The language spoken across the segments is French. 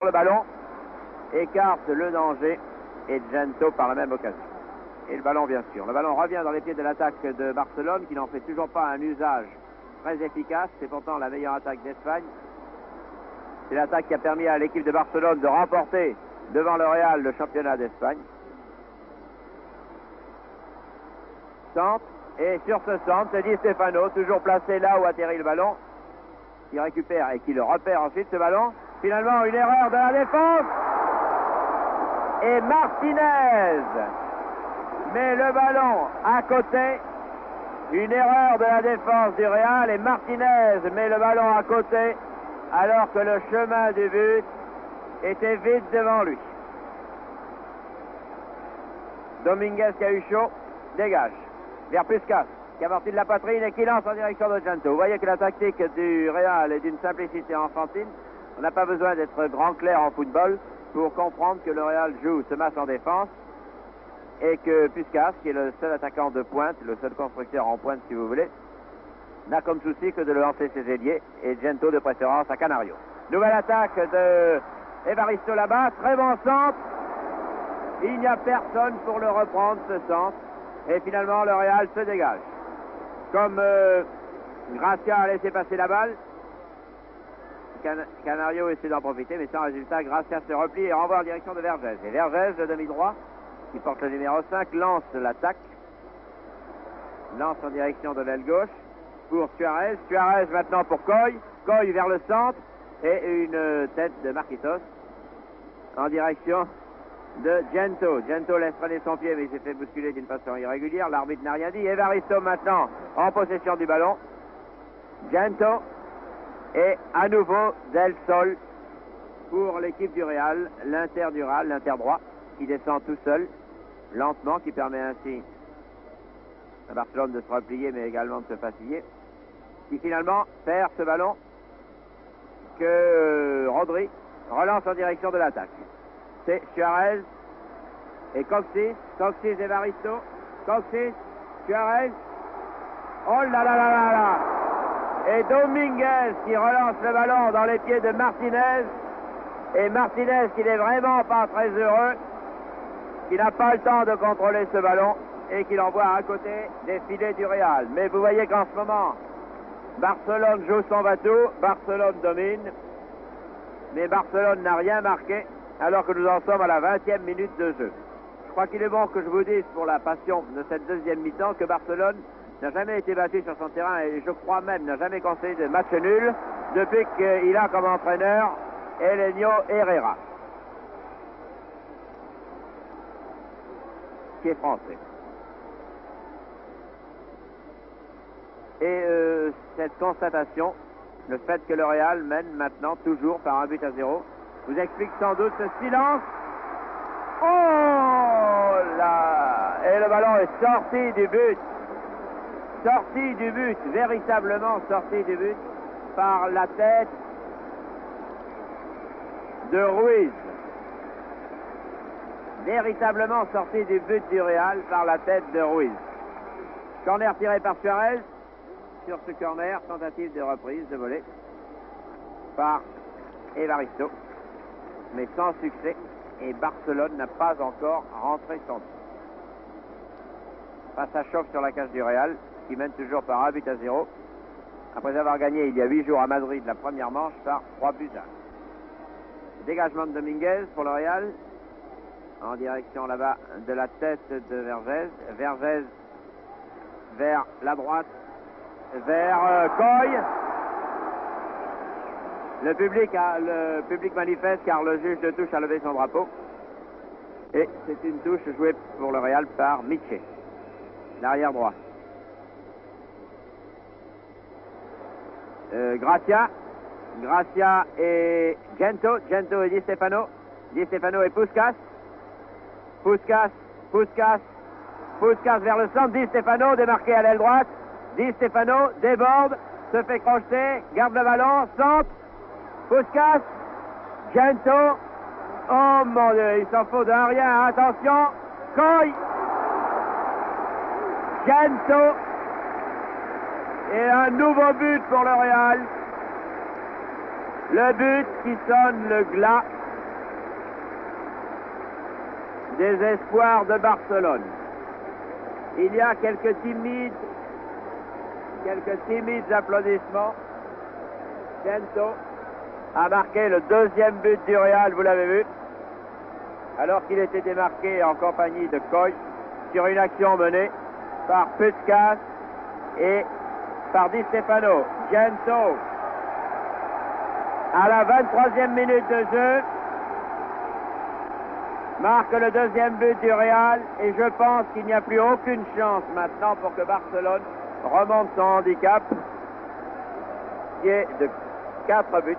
Le ballon écarte le danger et Gento par la même occasion. Et le ballon, bien sûr. Le ballon revient dans les pieds de l'attaque de Barcelone qui n'en fait toujours pas un usage très efficace. C'est pourtant la meilleure attaque d'Espagne. C'est l'attaque qui a permis à l'équipe de Barcelone de remporter devant le Real le championnat d'Espagne. Centre. Et sur ce centre, c'est Di Stefano, toujours placé là où atterrit le ballon, qui récupère et qui le repère ensuite ce ballon. Finalement, une erreur de la défense. Et Martinez met le ballon à côté. Une erreur de la défense du Real et Martinez met le ballon à côté alors que le chemin du but était vide devant lui. Dominguez qui a eu chaud, dégage vers Puskás qui amortit de la poitrine et qui lance en direction de Gento. Vous voyez que la tactique du Real est d'une simplicité enfantine. On n'a pas besoin d'être grand clair en football pour comprendre que le Real joue ce match en défense et que Puskás, qui est le seul attaquant de pointe, le seul constructeur en pointe si vous voulez, n'a comme souci que de le lancer ses ailiers et Gento de préférence à Canario. Nouvelle attaque de Evaristo là-bas, très bon centre. Il n'y a personne pour le reprendre ce centre et finalement le Real se dégage. Comme Gracia a laissé passer la balle, Canario essaie d'en profiter, mais sans résultat. Gracia se replie et renvoie en direction de Vergès. Et Vergès, le demi-droit, qui porte le numéro 5, lance l'attaque. Lance en direction de l'aile gauche pour Suarez. Suarez maintenant pour Coy. Coy vers le centre. Et une tête de Marquitos en direction de Gento. Gento laisse traîner son pied, mais il s'est fait bousculer d'une façon irrégulière. L'arbitre n'a rien dit. Evaristo maintenant en possession du ballon. Gento. Et à nouveau Del Sol pour l'équipe du Real, l'inter du Real, l'inter droit, qui descend tout seul, lentement, qui permet ainsi à Barcelone de se replier, mais également de se fatiguer, qui finalement perd ce ballon que Rodri relance en direction de l'attaque. C'est Suarez et Coxis, Coxis et Evaristo, Coxis, Suarez, oh là là là là là! Et Dominguez qui relance le ballon dans les pieds de Martinez. Et Martinez qui n'est vraiment pas très heureux, qui n'a pas le temps de contrôler ce ballon et qui l'envoie à côté des filets du Real. Mais vous voyez qu'en ce moment, Barcelone joue son bateau, Barcelone domine, mais Barcelone n'a rien marqué alors que nous en sommes à la 20e minute de jeu. Je crois qu'il est bon que je vous dise pour la passion de cette deuxième mi-temps que Barcelone n'a jamais été battu sur son terrain et je crois même n'a jamais conseillé de match nul depuis qu'il a comme entraîneur Elenio Herrera, qui est français. Et cette constatation, le fait que le Real mène maintenant toujours par 1-0, vous explique sans doute ce silence. Oh là! Et le ballon est sorti du but. Sorti du but, véritablement sorti du but par la tête de Ruiz. Véritablement sorti du but du Real par la tête de Ruiz. Corner tiré par Suarez. Sur ce corner, tentative de reprise, de volée par Evaristo. Mais sans succès. Et Barcelone n'a pas encore rentré son but. Ça chauffe sur la cage du Real, qui mène toujours par 1-0, après avoir gagné il y a 8 jours à Madrid la première manche par 3-1. Dégagement de Dominguez pour le Real, en direction là-bas de la tête de Vergès. Vergès vers la droite, vers Coy. Le public manifeste car le juge de touche a levé son drapeau. Et c'est une touche jouée pour le Real par Miché, l'arrière droit. Gracia et Gento et Di Stefano et Puskás vers le centre. Di Stefano démarqué à l'aile droite. Di Stefano déborde, se fait crocheter, garde le ballon, centre. Puskás, Gento, oh mon Dieu, il s'en faut de rien, attention, Coy, Gento, et un nouveau but pour le Real. Le but qui sonne le glas des espoirs de Barcelone. Il y a quelques timides applaudissements. Gento a marqué le deuxième but du Real, vous l'avez vu, alors qu'il était démarqué en compagnie de Coy sur une action menée par Puskás et par Di Stefano. Gento, à la 23e minute de jeu, marque le deuxième but du Real et je pense qu'il n'y a plus aucune chance maintenant pour que Barcelone remonte son handicap qui est de 4 buts.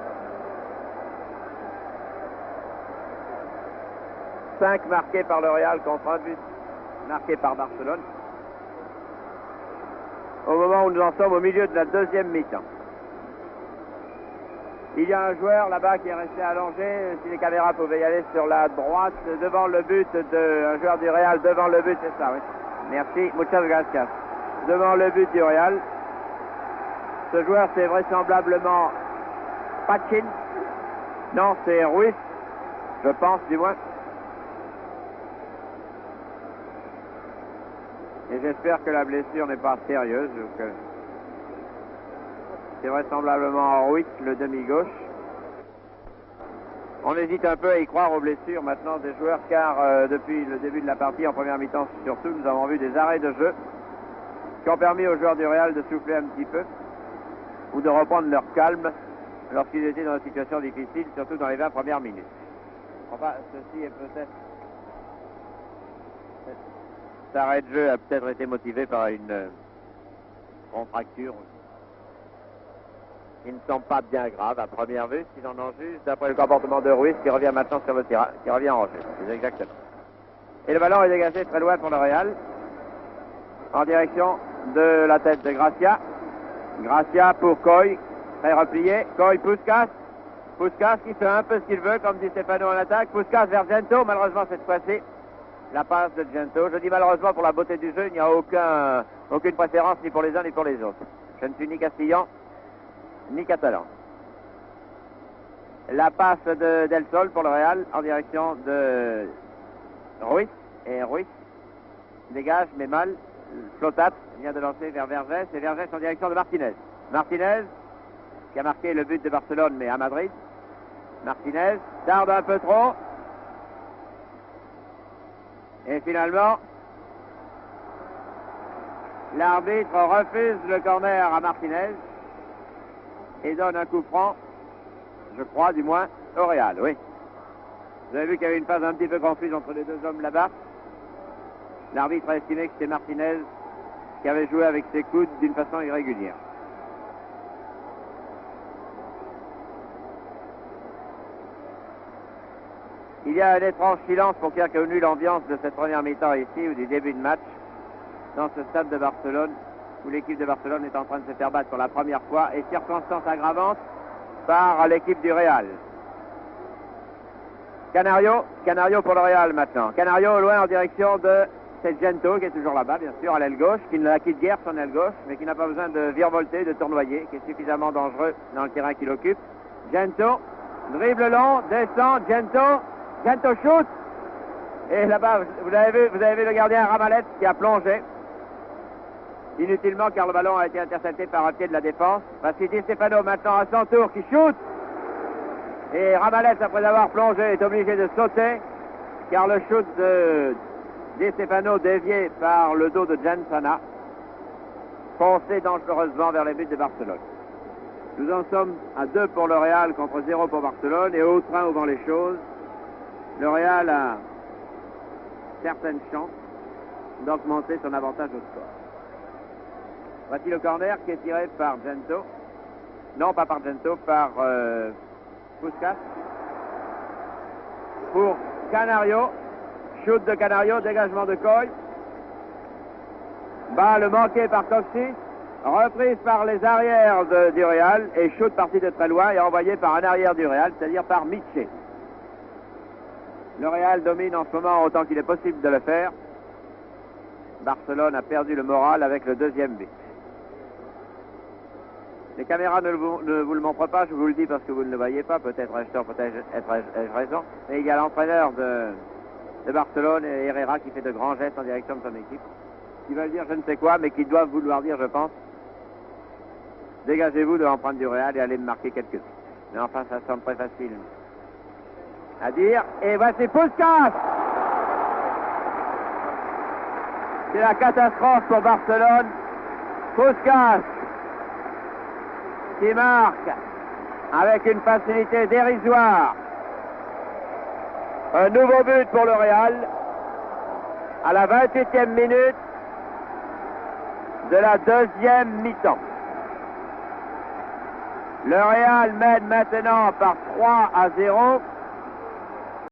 5 marqués par le Real contre un but marqué par Barcelone. Au moment où nous en sommes au milieu de la deuxième mi-temps. Il y a un joueur là-bas qui est resté allongé. Si les caméras pouvaient y aller sur la droite, devant le but un joueur du Real, devant le but, c'est ça, oui. Merci, muchas gracias. Devant le but du Real. Ce joueur, c'est vraisemblablement Pachin. Non, c'est Ruiz, je pense du moins. Et j'espère que la blessure n'est pas sérieuse. C'est vraisemblablement Ruiz, le demi-gauche. On hésite un peu à y croire aux blessures maintenant des joueurs, car depuis le début de la partie, en première mi-temps surtout, nous avons vu des arrêts de jeu qui ont permis aux joueurs du Real de souffler un petit peu ou de reprendre leur calme lorsqu'ils étaient dans une situation difficile, surtout dans les 20 premières minutes. Enfin, ceci est peut-être... Cet arrêt de jeu a peut-être été motivé par une contracture qui ne semble pas bien grave à première vue, s'ils en ont juste, d'après le comportement de Ruiz qui revient maintenant sur le terrain, qui revient en jeu. C'est exactement. Et le ballon est dégagé très loin pour le Real, en direction de la tête de Gracia. Gracia pour Coy, très replié. Coy, Puskás. Puskás qui fait un peu ce qu'il veut, comme dit Stefano en attaque. Puskás vers Gento, malheureusement cette fois-ci. La passe de Gento. Je dis malheureusement pour la beauté du jeu, il n'y a aucune préférence ni pour les uns ni pour les autres. Je ne suis ni castillan, ni catalan. La passe de Del Sol pour le Real en direction de Ruiz. Et Ruiz dégage, mais mal. Flotat vient de lancer vers Vergès. Et Vergès en direction de Martinez. Martinez, qui a marqué le but de Barcelone, mais à Madrid. Martinez tarde un peu trop. Et finalement, l'arbitre refuse le corner à Martinez et donne un coup franc, je crois du moins, au Real, oui. Vous avez vu qu'il y avait une phase un petit peu confuse entre les deux hommes là-bas. L'arbitre a estimé que c'était Martinez qui avait joué avec ses coudes d'une façon irrégulière. Il y a un étrange silence pour qui a connu l'ambiance de cette première mi-temps ici, ou du début de match, dans ce stade de Barcelone, où l'équipe de Barcelone est en train de se faire battre pour la première fois, et circonstance aggravante par l'équipe du Real. Canario pour le Real maintenant. Canario au loin en direction de Gento, qui est toujours là-bas, bien sûr, à l'aile gauche, qui ne la quitte guère son aile gauche, mais qui n'a pas besoin de virevolter, de tournoyer, qui est suffisamment dangereux dans le terrain qu'il occupe. Gento, dribble long, descend, Gento shoot. Et là-bas, vous avez vu le gardien Ramalet qui a plongé. Inutilement, car le ballon a été intercepté par un pied de la défense. Voici Di Stefano maintenant à son tour qui shoot. Et Ramalet, après avoir plongé, est obligé de sauter, car le shoot de Di Stefano, dévié par le dos de Jansana, fonçait dangereusement vers les buts de Barcelone. Nous en sommes à 2 pour le Real contre 0 pour Barcelone, et au train où vont les choses, le Real a certaines chances d'augmenter son avantage au score. Voici le corner qui est tiré par Gento. Non, pas par Gento, par Puskás. Pour Canario. Shoot de Canario, dégagement de Coy. Balle manquée par Coxis. Reprise par les arrières du Real. Et shoot parti de très loin et envoyé par un arrière du Real, c'est-à-dire par Miché. Le Real domine en ce moment autant qu'il est possible de le faire. Barcelone a perdu le moral avec le deuxième but. Les caméras ne vous le montrent pas, je vous le dis parce que vous ne le voyez pas. Peut-être ai-je tort, peut-être ai-je raison. Mais il y a l'entraîneur de Barcelone et Herrera qui fait de grands gestes en direction de son équipe. Qui veulent dire je ne sais quoi, mais qui doivent vouloir dire, je pense, dégagez-vous de l'empreinte du Real et allez me marquer quelques buts. Mais enfin, ça semble très facile à dire. Et voici Puskas. C'est la catastrophe pour Barcelone. Puskas qui marque avec une facilité dérisoire. Un nouveau but pour le Real à la 28e minute de la deuxième mi-temps. Le Real mène maintenant par 3-0.